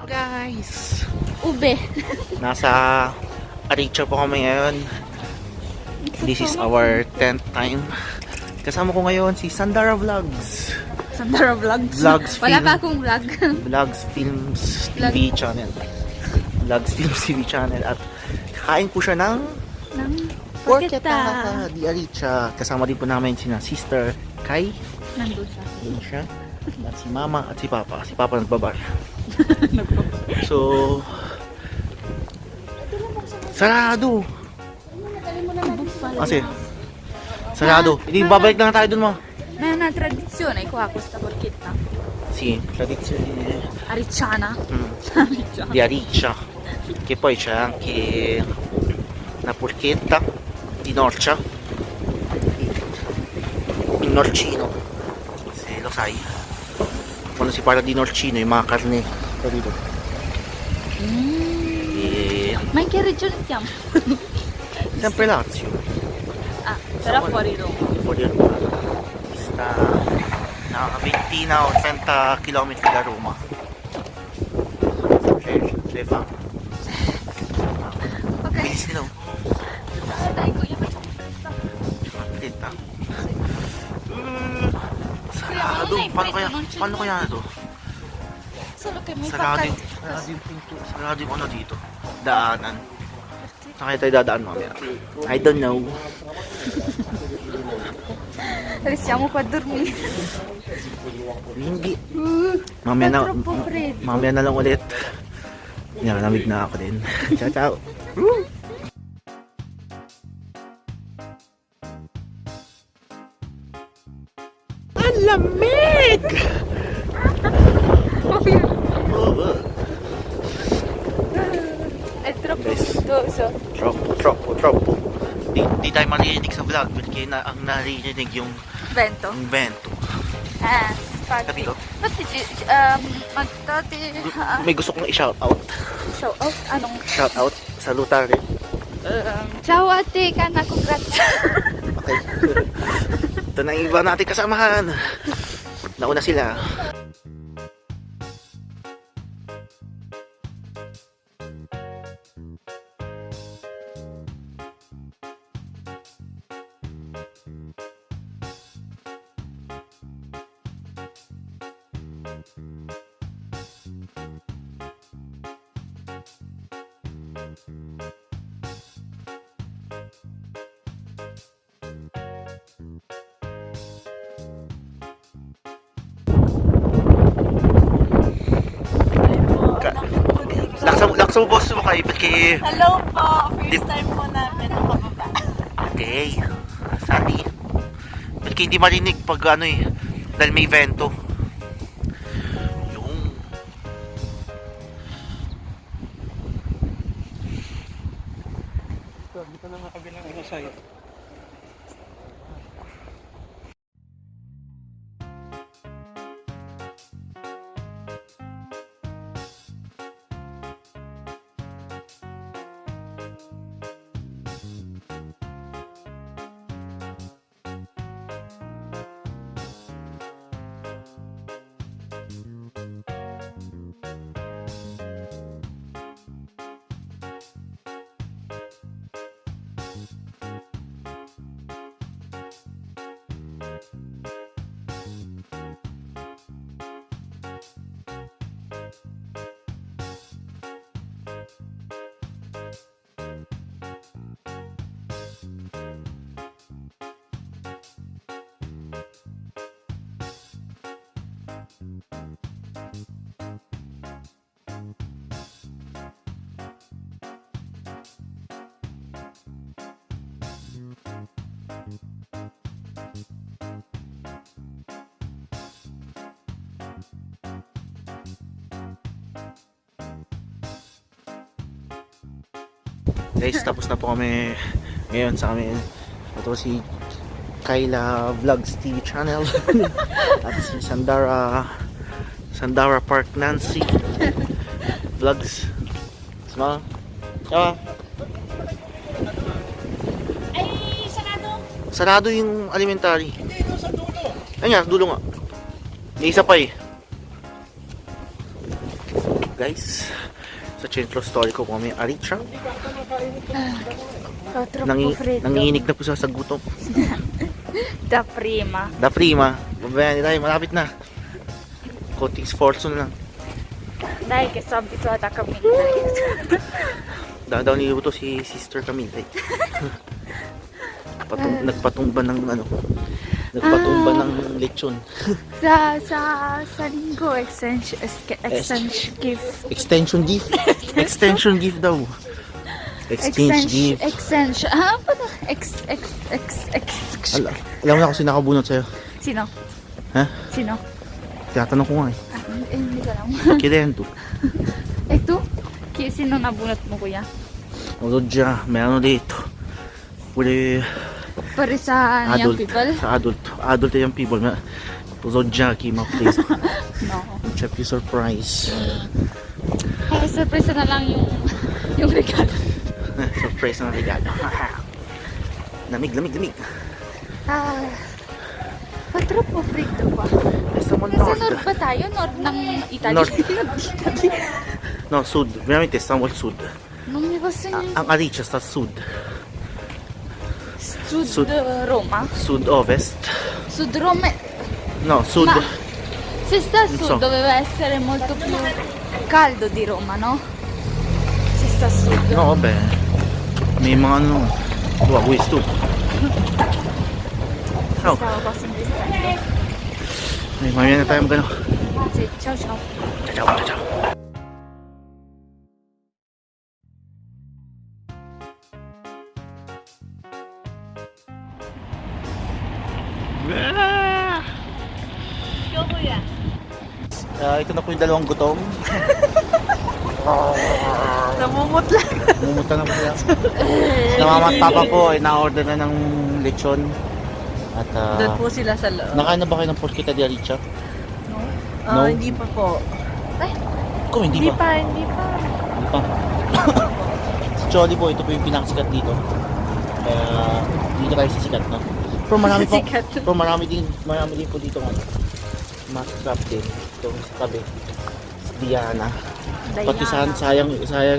Guys, Ube. nasa Ariccia po kami ngayon. This is our 10th time. Kasama ko ngayon si Sandara Vlogs. Sandara Vlogs? Vlogs Wala film. pa akong vlog. Vlogs Films TV channel. Vlogs Films TV channel. At kakain po siya ng Porchetta di Ariccia. Kasama din po namin sina Sister Kai. Nandun siya. Doon siya. At si Mama at si Papa. Si Papa nagbabar. So, sarado. Kasi, sarado. Hindi, babalik na tayo dun mo. Ma è una tradizione qua questa porchetta? Sì, tradizione Aricciana? di Ariccia. Che poi c'è anche una porchetta di norcia. Il norcino. Se lo sai. Quando si parla di norcino, yung mga karne. Capito? Ma in che regione siamo? Sempre Lazio. Ah, però fuori Roma. Fuori Roma. Sta una ventina o 30 km da Roma. Le fa. Ok. Bilis nila. Dai, kuya, facciamo Aspetta. Sarado. Paano kaya na to? Solo che mi fa Sarado caldo. yung pinto. Sarado yung ano dito. Daanan. Saan kaya tayo dadaan mamaya? I don't know. Restiamo qua a dormire. Hindi. È troppo freddo. Mamaya na lang ulit. Nalamig na ako din. Ciao, ciao. Ang lamig! È troppo gustoso. Troppo. Di tayo marinig sa vlog perché ang narinig yung Vento? vento. Infatti. Capito? Infatti, magdati... May gusto kong i-shout out. Shout out? Anong? Shout out. Salutare. Ciao ate, kana, congrats. Okay. Ito na yung iba natin kasamahan. Nauna sila. Laksa mo boss mo kayo perché... Hello po! First time po namin nakababa. Okay. Sandi. Perché hindi marinig pag ano eh. Dahil may vento. Yung... Dito na nga kabilang ano sa'yo. Guys, tapos na po kami ngayon sa amin. Ito si Kaila Vlogs TV channel. At si Sandara Park Nancy Vlogs. Smile. Ciao. Ay, sarado? Sarado yung alimentary. Hindi, ito sa dulo. Ayun nga, dulo nga. May isa pa eh. guys. Sa centro storico po kami, Ariccia. Nanginginig na po sa gutom. Da prima. Da prima. Babayan tayo, malapit na. Konting sforzo na lang. Dai che sono abituata a camminare. Daw niluto si Sister Camille. Nagpatumba ng lechon. Sa linggo extension gift. Extension gift. Extension gift daw. Exchange gift. Extension. Paano? Alam mo na kung sino nakabunot sa'yo. Sino? Ha? Sino? Tinatanong ko nga eh. Hindi ko alam. Kilento. Ito? Sino nabunot mo, kuya? Già, may ano dito. Pure Para sa young people? Sa adult young people. Già, came up please. No. Check your surprise. Ay, surprise na lang yung regalo. Surprise na regalo. Lamig. Patropo frito pa. Nasa Nasa north ba tayo? North ng Italia? North. No, sud. Veramente stiamo al sud. Non mi posso Ang Ariccia sta a sud. Sud Roma? Sud-ovest. Sud Roma? No, sud. Ma se sta a sud so. doveva essere molto più caldo di Roma, no? Se sta a sud. No, vabbè. May mga ano. Questo. Oh. Stavo quasi investendo. May mamaya na tayong gano'n. Sì, ciao ciao. Ciao. Go, kuya. Ito na po yung dalawang gutom. Namumut lang. Mumuta na po siya. Si mama at papa po ay na-order na ng lechon. At Doon po sila sa loob. nakain na ba kayo ng Porchetta di Ariccia? No? Hindi pa po. Kung hindi pa. Hindi pa. Hindi pa. Si Cioli po, ito po yung pinakasikat dito. Kaya dito tayo sikat, no? Pero marami po. Sikat. Pero marami din po dito ano. Mas crap din. Ito sa tabi. Si Diana. Pati sayang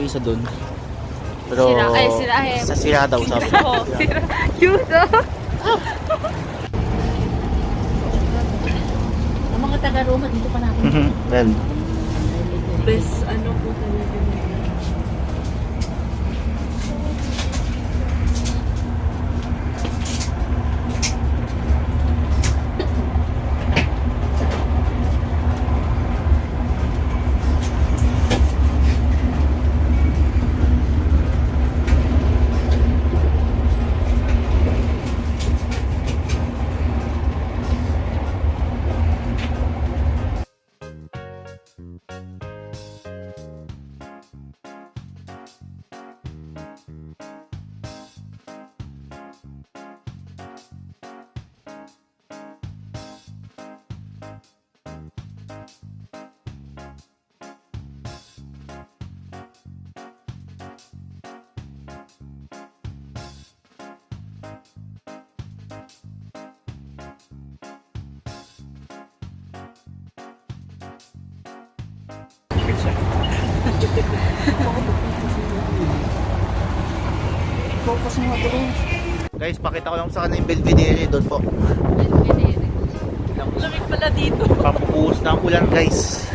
isa dun. Pero sa sira daw sabi. Sira. Cute. Ang mga taga-Roma dito pa natin. Well, Best ano po talaga. Focus mo bro. guys, pakita ko lang sa kanila yung Belvedere doon po. Lamig pala dito. Pampupuhos na ang ulan, guys.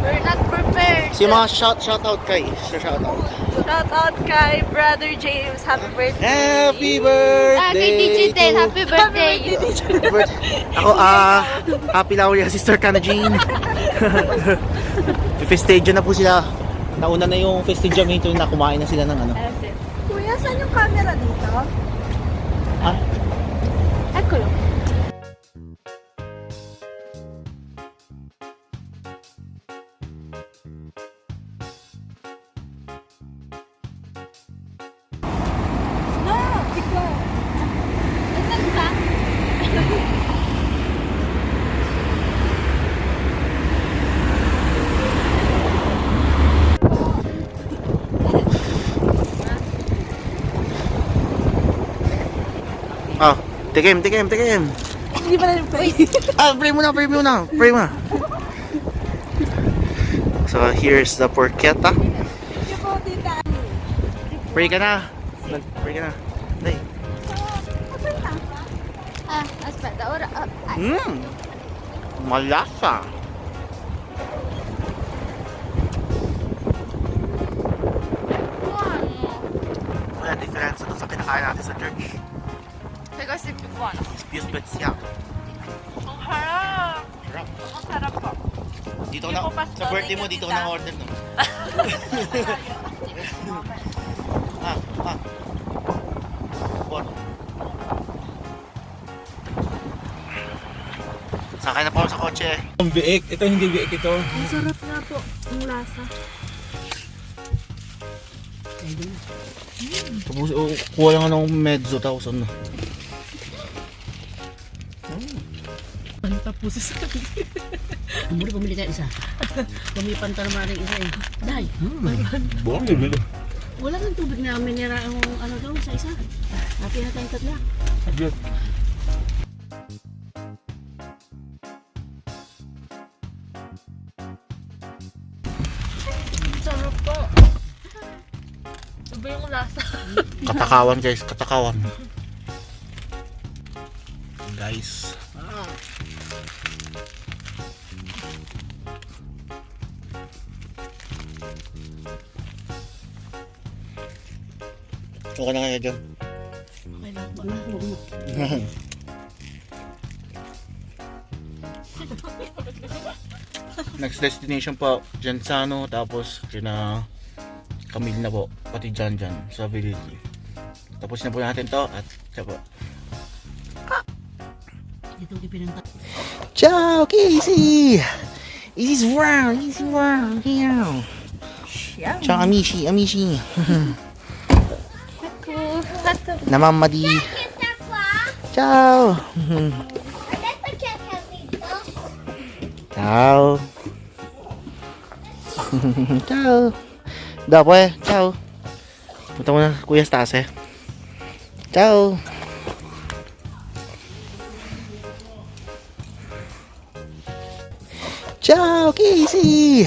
We're not prepared. Si mga shout out kay. Shout out. Shout out kay Brother James. Happy birthday. Happy birthday. Kay DJ Ten, happy birthday. Happy birthday. Ako, happy Laura, Sister Kana Jean. Festadya na po sila. Nauna na yung festadjamento na kumain na sila ng ano. Kuya, saan yung camera dito? Ah, Eccolo. tikim. Hindi pa rin pwede. Pray muna. So here's the porchetta. Pray ka na. Pray ka na. Day. Aspetta, ora... Malasa. Wala diferensya doon sa pinakain natin sa church. Che questo è più buono. Più speziato. Ang harap. Sarap. Ang sarap po. Dito na, sa birthday mo, dito ko na order no. What? Sakay na po ako sa kotse. Ang biik. Ito hindi biik ito. Ang sarap nga po. Ang lasa. Tapos, kuha lang ng medyo tapos ano. Tapos sa Muli pumili ka isa. Kumipan ka naman ng isa eh. Day. Buong yun. Wala kang tubig na minera ang ano daw sa isa. Hati na tayong tatla. Sarap po. Iba yung lasa. Katakawan guys, katakawan. Guys. Okay na kaya dyan. Okay lang. Wala mo. Next destination po, Gensano, tapos kina Camille na po, pati Jan sa village. Tapos na po natin to at siya po. Ito ipinanta. Ciao Casey! This is round, here. Ciao amici. Namamadi. Ciao! Ciao! Ciao! Dopo ciao! Punta muna Kuya Stase. Ciao! Ciao Casey!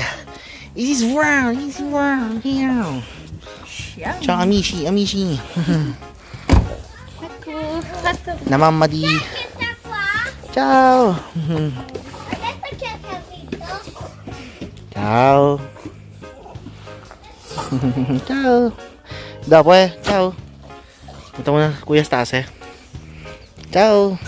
This is round, here. Ciao amici. Namamadi. Ciao! Ciao! Ciao! Dopo ciao! Punta muna Kuya Stase. Ciao!